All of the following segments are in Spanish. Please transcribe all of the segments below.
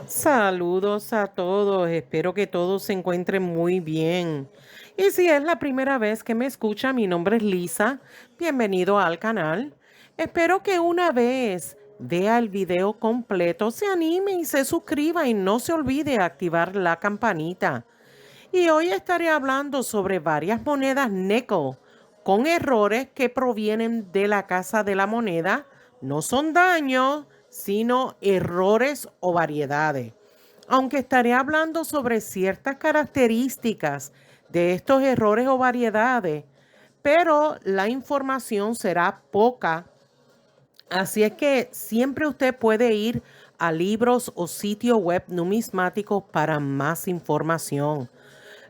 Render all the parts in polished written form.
Saludos a todos, espero que todos se encuentren muy bien. Y si es la primera vez que me escucha, mi nombre es Lisa, bienvenido al canal. Espero que una vez vea el video completo, se anime y se suscriba y no se olvide activar la campanita. Y hoy estaré hablando sobre varias monedas nickel con errores que provienen de la Casa de la Moneda. No son daños, sino errores o variedades. Aunque estaré hablando sobre ciertas características de estos errores o variedades, pero la información será poca. Así es que siempre usted puede ir a libros o sitios web numismáticos para más información.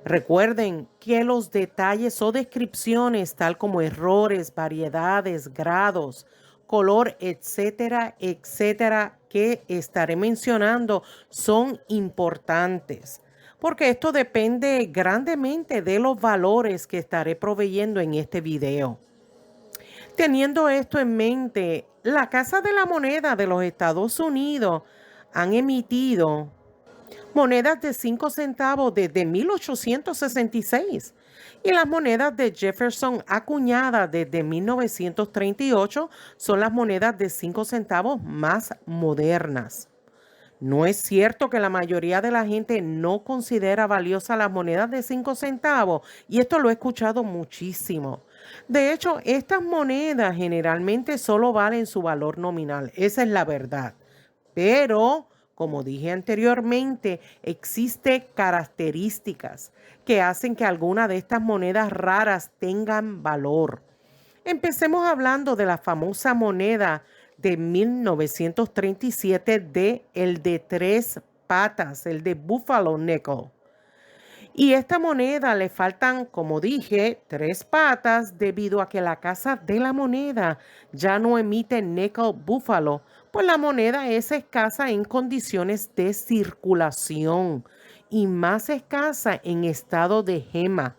Recuerden que los detalles o descripciones, tal como errores, variedades, grados, color, etcétera, etcétera, que estaré mencionando, son importantes, porque esto depende grandemente de los valores que estaré proveyendo en este video. Teniendo esto en mente, la Casa de la Moneda de los Estados Unidos han emitido monedas de 5 centavos desde 1866 y las monedas de Jefferson acuñadas desde 1938 son las monedas de 5 centavos más modernas. No es cierto que la mayoría de la gente no considera valiosa las monedas de 5 centavos y esto lo he escuchado muchísimo. De hecho, estas monedas generalmente solo valen su valor nominal, esa es la verdad. Pero, como dije anteriormente, existen características que hacen que algunas de estas monedas raras tengan valor. Empecemos hablando de la famosa moneda de 1937 de el de 3 patas, el de Buffalo Nickel. Y esta moneda le faltan, como dije, 3 patas debido a que la Casa de la Moneda ya no emite nickel búfalo, pues la moneda es escasa en condiciones de circulación y más escasa en estado de gema.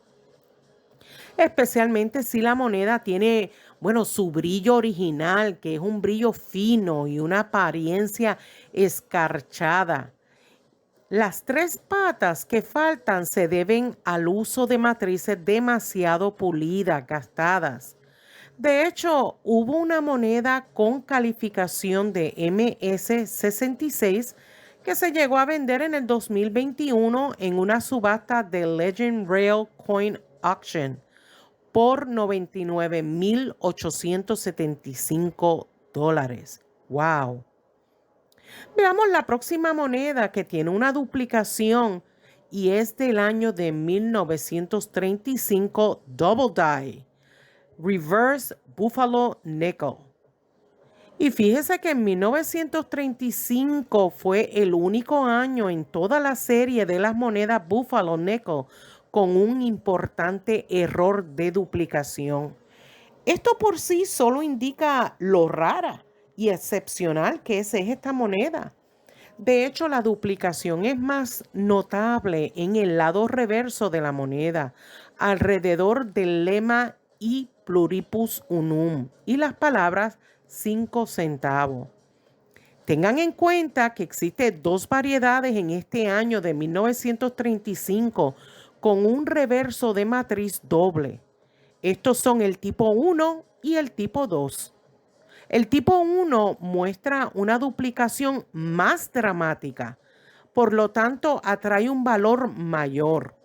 Especialmente si la moneda tiene, bueno, su brillo original, que es un brillo fino y una apariencia escarchada. Las 3 patas que faltan se deben al uso de matrices demasiado pulidas, gastadas. De hecho, hubo una moneda con calificación de MS-66 que se llegó a vender en el 2021 en una subasta de Legend Rail Coin Auction por $99,875. ¡Wow! Veamos la próxima moneda que tiene una duplicación y es del año de 1935 Double Die, Reverse Buffalo Nickel. Y fíjese que en 1935 fue el único año en toda la serie de las monedas Buffalo Nickel con un importante error de duplicación. Esto por sí solo indica lo rara y excepcional que es esta moneda. De hecho, la duplicación es más notable en el lado reverso de la moneda, alrededor del lema I pluribus unum y las palabras 5 centavos. Tengan en cuenta que existen 2 variedades en este año de 1935 con un reverso de matriz doble. Estos son el tipo 1 y el tipo 2. El tipo 1 muestra una duplicación más dramática, por lo tanto atrae un valor mayor.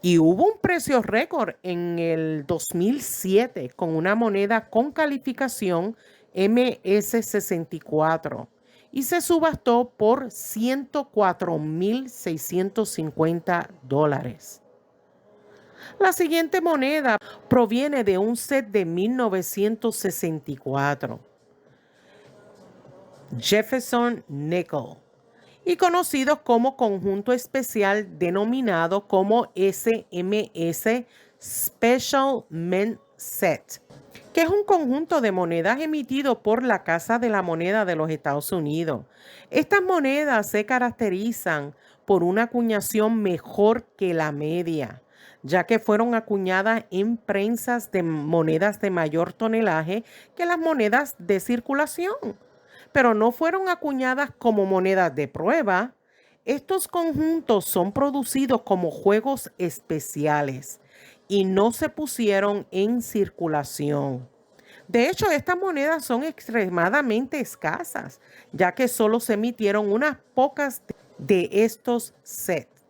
Y hubo un precio récord en el 2007 con una moneda con calificación MS-64 y se subastó por $104,650. La siguiente moneda proviene de un set de 1964, Jefferson Nickel. y conocidos como conjunto especial denominado como SMS Special Mint Set, que es un conjunto de monedas emitido por la Casa de la Moneda de los Estados Unidos. Estas monedas se caracterizan por una acuñación mejor que la media, ya que fueron acuñadas en prensas de monedas de mayor tonelaje que las monedas de circulación, pero no fueron acuñadas como monedas de prueba. Estos conjuntos son producidos como juegos especiales y no se pusieron en circulación. De hecho, estas monedas son extremadamente escasas, ya que solo se emitieron unas pocas de estos sets.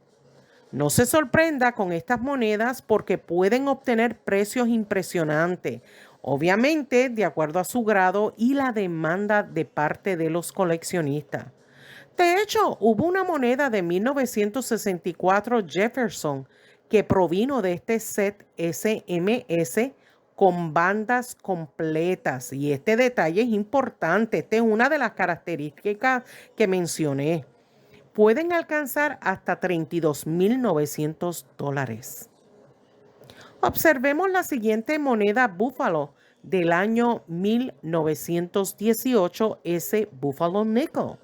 No se sorprenda con estas monedas porque pueden obtener precios impresionantes, obviamente de acuerdo a su grado y la demanda de parte de los coleccionistas. De hecho, hubo una moneda de 1964 Jefferson que provino de este set SMS con bandas completas. Y este detalle es importante. Esta es una de las características que mencioné. Pueden alcanzar hasta $32,900. Observemos la siguiente moneda Buffalo del año 1918, ese Buffalo Nickel.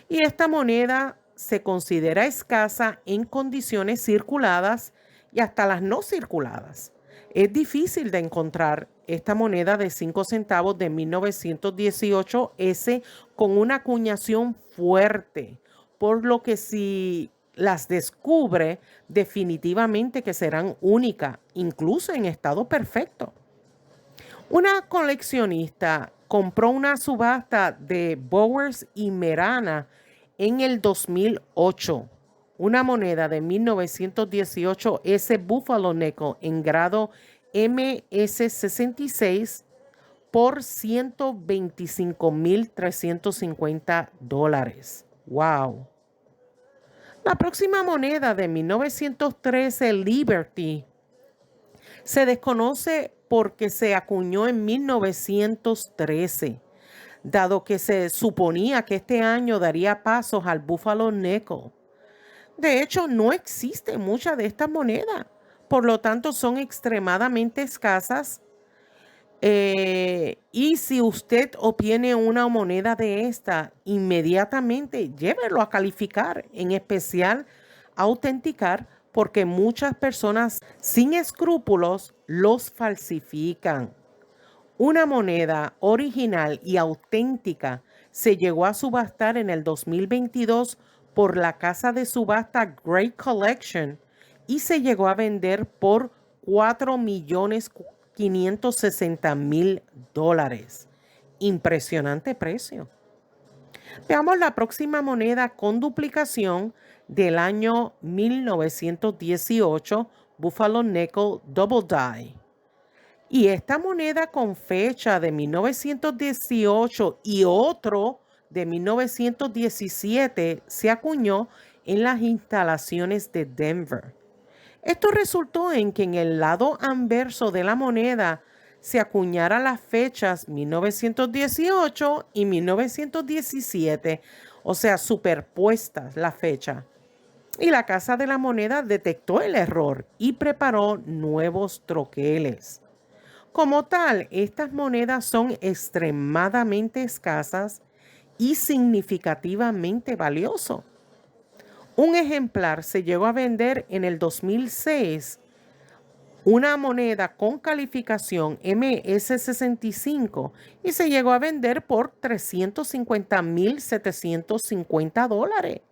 Y esta moneda se considera escasa en condiciones circuladas y hasta las no circuladas. Es difícil de encontrar esta moneda de 5 centavos de 1918 S con una acuñación fuerte, por lo que si las descubre, definitivamente que serán únicas, incluso en estado perfecto. Una coleccionista compró una subasta de Bowers y Merana en el 2008, una moneda de 1918 S Buffalo Nickel en grado MS66 por $125,350. ¡Wow! La próxima moneda de 1913, Liberty, se desconoce porque se acuñó en 1913, dado que se suponía que este año daría pasos al Buffalo Nickel. De hecho, no existe mucha de estas monedas, por lo tanto son extremadamente escasas. Y si usted obtiene una moneda de esta, inmediatamente llévelo a calificar, en especial a autenticar, porque muchas personas sin escrúpulos los falsifican. Una moneda original y auténtica se llegó a subastar en el 2022 por la casa de subasta Great Collection y se llegó a vender por $4,560,000. Impresionante precio. Veamos la próxima moneda con duplicación del año 1918, Buffalo Nickel Double Die. Y esta moneda con fecha de 1918 y otro de 1917 se acuñó en las instalaciones de Denver. Esto resultó en que en el lado anverso de la moneda se acuñaran las fechas 1918 y 1917, o sea, superpuestas las fechas. Y la Casa de la Moneda detectó el error y preparó nuevos troqueles. Como tal, estas monedas son extremadamente escasas y significativamente valiosos. Un ejemplar se llegó a vender en el 2006, una moneda con calificación MS65, y se llegó a vender por $350,750.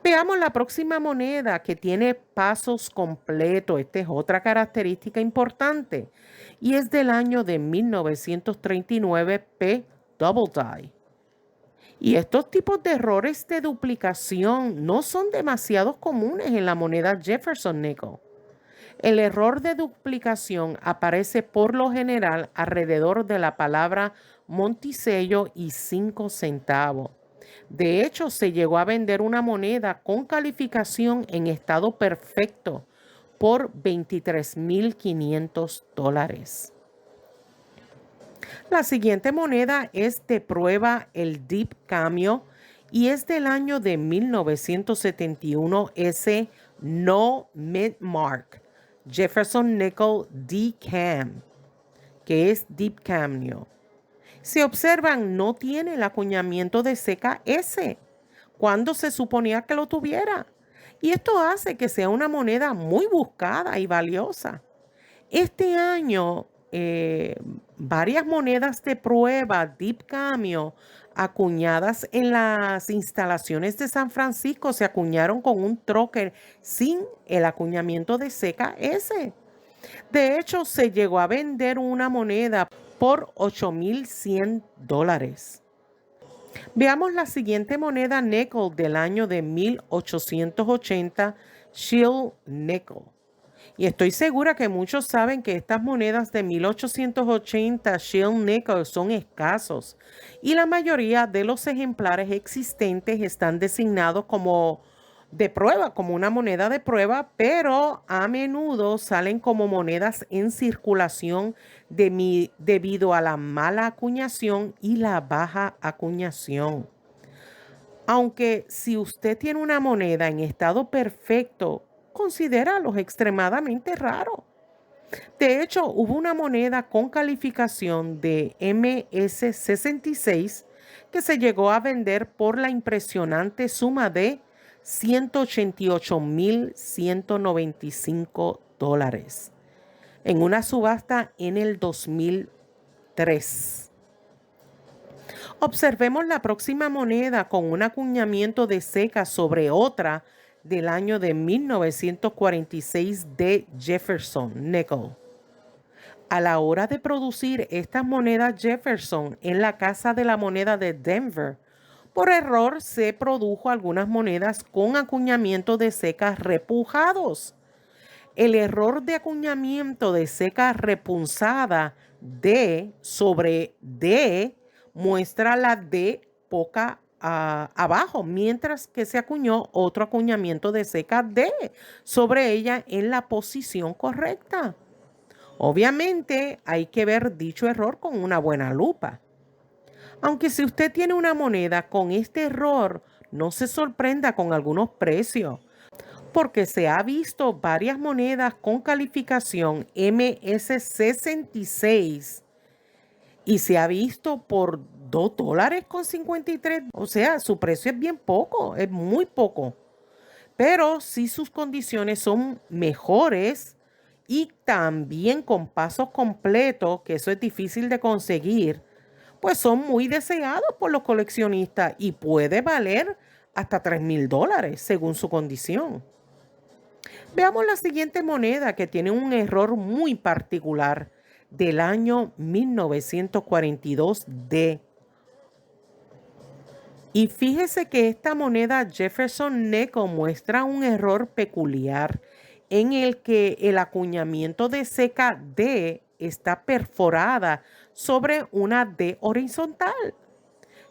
Veamos la próxima moneda que tiene pasos completos. Esta es otra característica importante y es del año de 1939 P Double Die. Y estos tipos de errores de duplicación no son demasiado comunes en la moneda Jefferson Nickel. El error de duplicación aparece por lo general alrededor de la palabra Monticello y 5 centavos. De hecho, se llegó a vender una moneda con calificación en estado perfecto por $23,500. La siguiente moneda es de prueba, el Deep Cameo, y es del año de 1971 ese No Mint Mark Jefferson Nickel D-Cam, que es Deep Camnio. Si observan, no tiene el acuñamiento de CKS cuando se suponía que lo tuviera. Y esto hace que sea una moneda muy buscada y valiosa. Este año, varias monedas de prueba Deep Cameo acuñadas en las instalaciones de San Francisco se acuñaron con un trocker sin el acuñamiento de CKS. De hecho, se llegó a vender una moneda por $8,100. Veamos la siguiente moneda nickel del año de 1880, Shield Nickel. Y estoy segura que muchos saben que estas monedas de 1880 Shield Nickel son escasos y la mayoría de los ejemplares existentes están designados como de prueba, como una moneda de prueba, pero a menudo salen como monedas en circulación debido a la mala acuñación y la baja acuñación. Aunque si usted tiene una moneda en estado perfecto, considéralos extremadamente raros. De hecho, hubo una moneda con calificación de MS66 que se llegó a vender por la impresionante suma de $188,195 en una subasta en el 2003. Observemos la próxima moneda con un acuñamiento de ceca sobre otra del año de 1946 de Jefferson Nickel. A la hora de producir estas monedas Jefferson en la Casa de la Moneda de Denver, por error se produjo algunas monedas con acuñamiento de ceca repujados. El error de acuñamiento de ceca repunzada D sobre D muestra la D poca abajo, mientras que se acuñó otro acuñamiento de ceca D sobre ella en la posición correcta. Obviamente hay que ver dicho error con una buena lupa. Aunque si usted tiene una moneda con este error, no se sorprenda con algunos precios, porque se ha visto varias monedas con calificación MS66 y se ha visto por $2.53. O sea, su precio es bien poco, es muy poco. Pero si sus condiciones son mejores y también con pasos completos, que eso es difícil de conseguir, pues son muy deseados por los coleccionistas y puede valer hasta $3,000 según su condición. Veamos la siguiente moneda que tiene un error muy particular del año 1942 de. Y fíjese que esta moneda Jefferson Nickel muestra un error peculiar en el que el acuñamiento de ceca D está perforada sobre una D horizontal.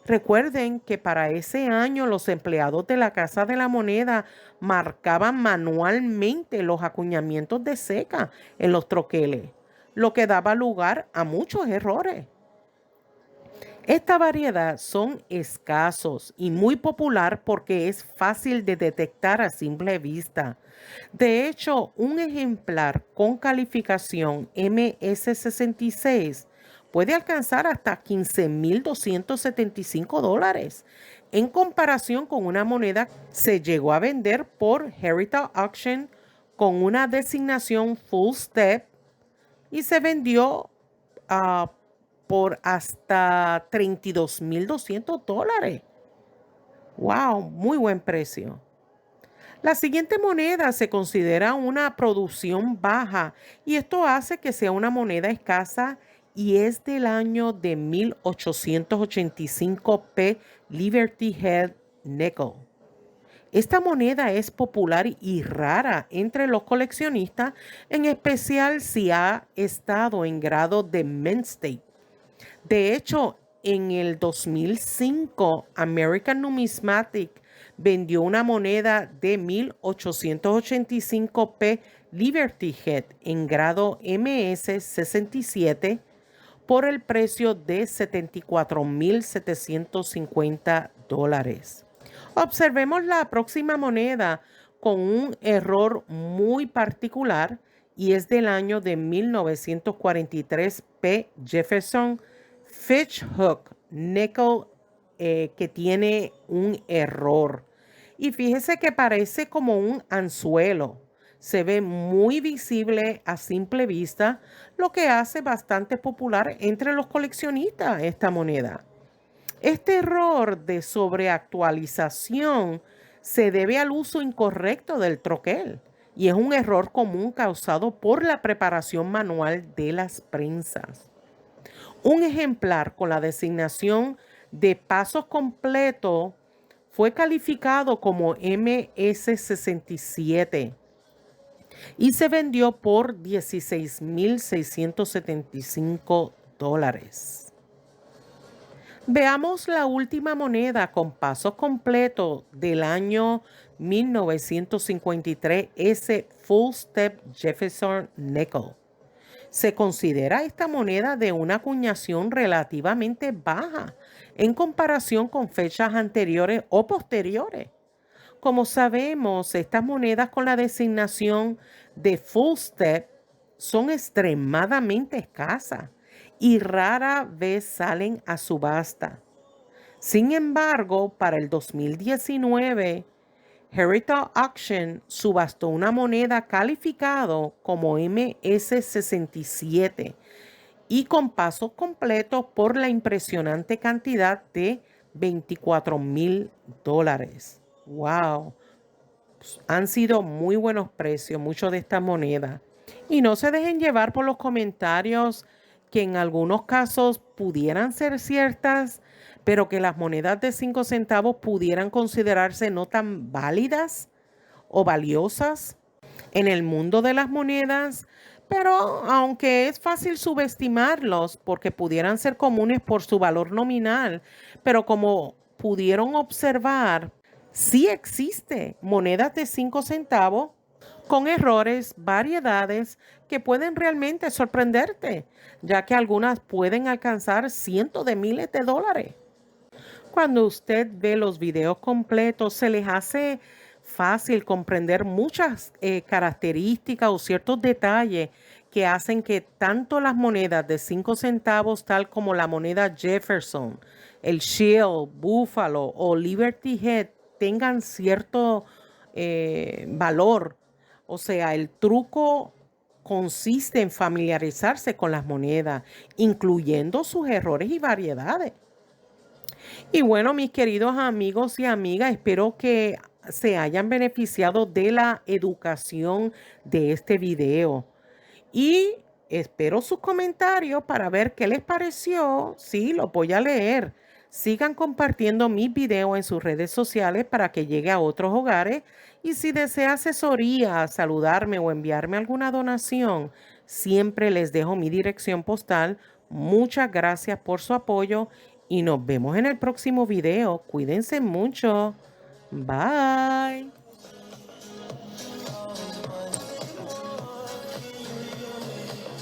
Recuerden que para ese año los empleados de la Casa de la Moneda marcaban manualmente los acuñamientos de ceca en los troqueles, lo que daba lugar a muchos errores. Esta variedad son escasos y muy popular porque es fácil de detectar a simple vista. De hecho, un ejemplar con calificación MS66 puede alcanzar hasta $15,275 en comparación con una moneda que se llegó a vender por Heritage Auction con una designación Full Step y se vendió por hasta $32,200. ¡Wow! Muy buen precio. La siguiente moneda se considera una producción baja y esto hace que sea una moneda escasa y es del año de 1885 P. Liberty Head Nickel. Esta moneda es popular y rara entre los coleccionistas, en especial si ha estado en grado de mint state. De hecho, en el 2005, American Numismatic vendió una moneda de 1885 P Liberty Head en grado MS67 por el precio de $74,750. Observemos la próxima moneda con un error muy particular y es del año de 1943 P. Jefferson Fishhook Nickel, que tiene un error. Y fíjese que parece como un anzuelo. Se ve muy visible a simple vista, lo que hace bastante popular entre los coleccionistas esta moneda. Este error de sobreactualización se debe al uso incorrecto del troquel y es un error común causado por la preparación manual de las prensas. Un ejemplar con la designación de pasos completo fue calificado como MS-67 y se vendió por $16,675. Veamos la última moneda con pasos completos del año 1953, ese Full Step Jefferson Nickel. Se considera esta moneda de una acuñación relativamente baja en comparación con fechas anteriores o posteriores. Como sabemos, estas monedas con la designación de Full Step son extremadamente escasas y rara vez salen a subasta. Sin embargo, para el 2019, Heritage Auction subastó una moneda calificado como MS-67 y con pasos completos por la impresionante cantidad de $24,000. ¡Wow! Han sido muy buenos precios, muchos de estas monedas. Y no se dejen llevar por los comentarios que en algunos casos pudieran ser ciertas, pero que las monedas de 5 centavos pudieran considerarse no tan válidas o valiosas en el mundo de las monedas. Pero aunque es fácil subestimarlos porque pudieran ser comunes por su valor nominal, pero como pudieron observar, sí existe monedas de 5 centavos con errores, variedades que pueden realmente sorprenderte, ya que algunas pueden alcanzar cientos de miles de dólares. Cuando usted ve los videos completos, se les hace fácil comprender muchas características o ciertos detalles que hacen que tanto las monedas de 5 centavos, tal como la moneda Jefferson, el Shield, Buffalo o Liberty Head, tengan cierto valor. O sea, el truco consiste en familiarizarse con las monedas, incluyendo sus errores y variedades. Y bueno, mis queridos amigos y amigas, espero que se hayan beneficiado de la educación de este video. Y espero sus comentarios para ver qué les pareció. Sí, lo voy a leer. Sigan compartiendo mis videos en sus redes sociales para que llegue a otros hogares. Y si desea asesoría, saludarme o enviarme alguna donación, siempre les dejo mi dirección postal. Muchas gracias por su apoyo y nos vemos en el próximo video. Cuídense mucho. Bye.